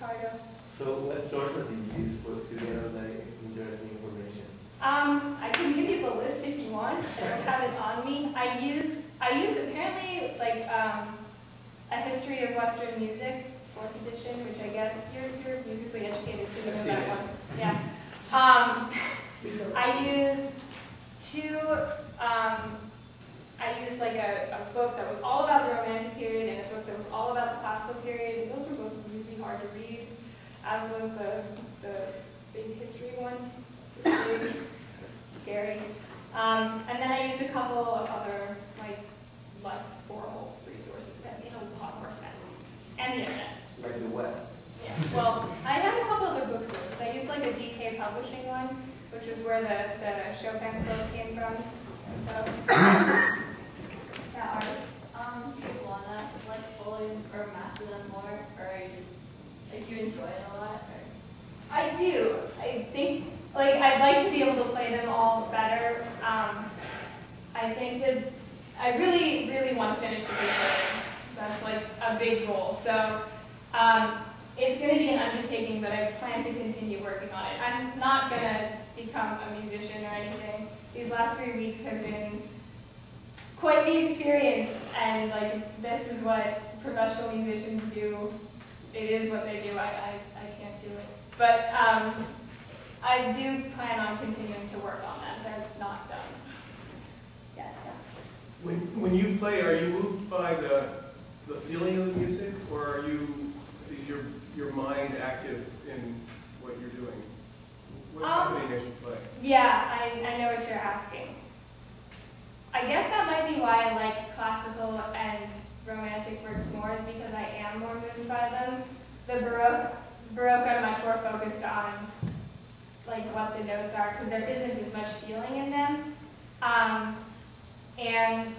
Ricardo. So what sources did you use to get all that interesting information? I can give you the list if you want. I don't have it on me. I used apparently like a history of Western music, 4th edition, which I guess you're musically educated, so you know that one. Yes. I used I used like a book that was all about the Romantic period and a book that was all about the Classical period, and those were both really hard to read, as was the big history one. It was big, it was scary. And then I used a couple of other like less formal resources that made a lot more sense, and the internet. Like the web? Yeah. Well, I had a couple other book sources. I used like a DK publishing one, which was where the Chopin book came from. So, yeah, Art. Do you wanna like fully or master them more, or are you just like you enjoy it a lot? Or? I do. I think like I'd like to be able to play them all better. I think that I really want to finish the Beethoven. That's like a big goal. So it's going to be an undertaking, but I plan to continue working on it. I'm not going to become a musician or anything. These last 3 weeks have been quite the experience, and like this is what professional musicians do. It is what they do. I can't do it, but I do plan on continuing to work on them. They're not done yet. Yeah. When you play, are you moved by the feeling of the music, or is your mind active in what you're doing? What's happening as you play? Yeah, I know what you're asking. I guess that might be why I like classical and romantic works more, is because I am more moved by them. The Baroque I'm much more focused on like what the notes are, because there isn't as much feeling in them. And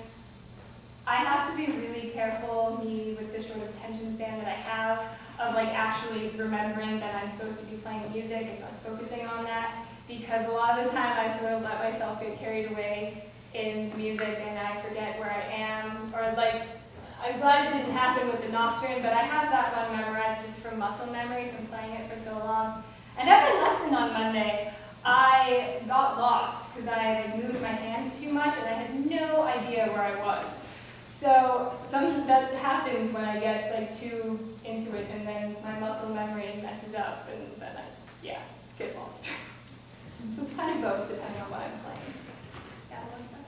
I have to be really careful, me, with the sort of attention span that I have, of like actually remembering that I'm supposed to be playing music and like focusing on that, because a lot of the time I sort of let myself get carried away in music and I forget where I am, or like, I'm glad it didn't happen with the Nocturne, but I have that one memorized just from muscle memory from playing it for so long. And at my lesson on Monday, I got lost because I like moved my hand too much and I had no idea where I was. So something that happens when I get like too into it, and then my muscle memory messes up, and then I, get lost. So it's kind of both depending on what I'm playing. Yeah, Melissa?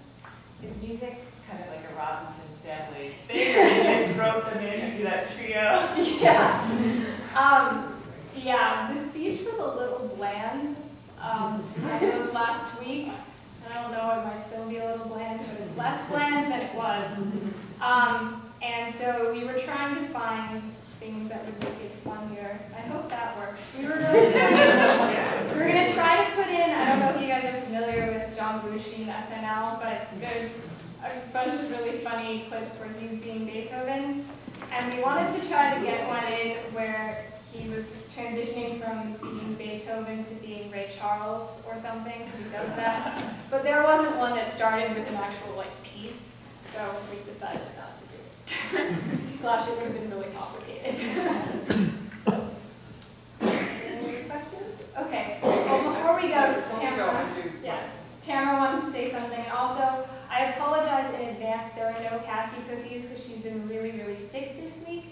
Is music kind of like a Robinson family thing, or you guys broke them into that trio? Yeah, the speech was a little bland as of last week. I don't know, it might still be a little bland, but it's less bland than it was. And so we were trying to find things that would make it funnier. I hope that worked. We were going to try to put in, I don't know if you guys are familiar with John Belushi and SNL, but there's a bunch of really funny clips where he's being Beethoven. And we wanted to try to get one in where he was transitioning from being Beethoven to being Ray Charles or something, because he does that. But there wasn't one that started with an actual like piece, so we decided not to do it. Slash, it would have been really complicated. So, any questions? Okay. Well, before we go, Tamara wanted to say something. And also, I apologize in advance. There are no Cassie cookies because she's been really sick this week.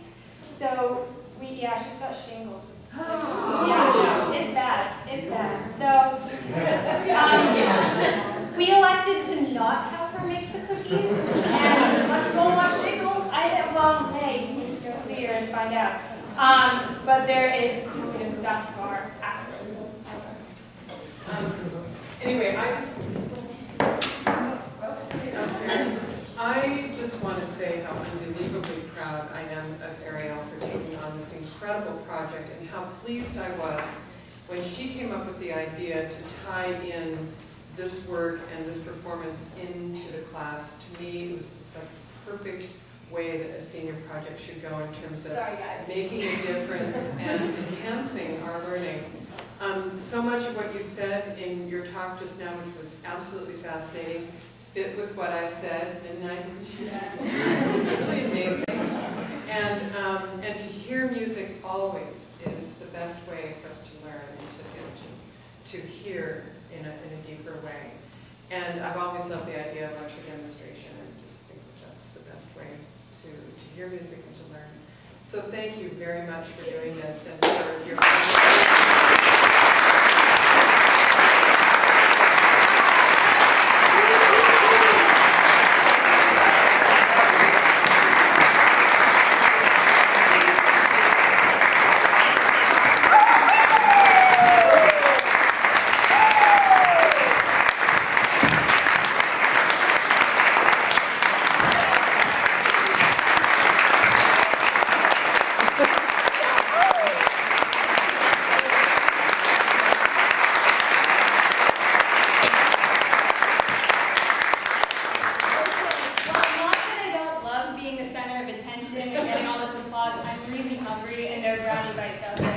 So she's got shingles. It's bad. It's bad. So we elected to not have her make the cookies. And so much shingles. Well, hey, you can go see her and find out. But there is food and stuff for afterwards. Anyway, I just want to say how unbelievably proud I am of Ariel for taking on this incredible project, and how pleased I was when she came up with the idea to tie in this work and this performance into the class. To me, it was just a perfect way that a senior project should go in terms of making a difference and enhancing our learning. So much of what you said in your talk just now, which was absolutely fascinating, fit with what I said, and I appreciate that. It was really amazing. And to hear music always is the best way for us to learn and to hear in a deeper way. And I've always loved the idea of lecture demonstration, and just think that that's the best way to hear music and to learn. So thank you very much for doing this and for your and getting all this applause, I'm really hungry and no brownie bites out there.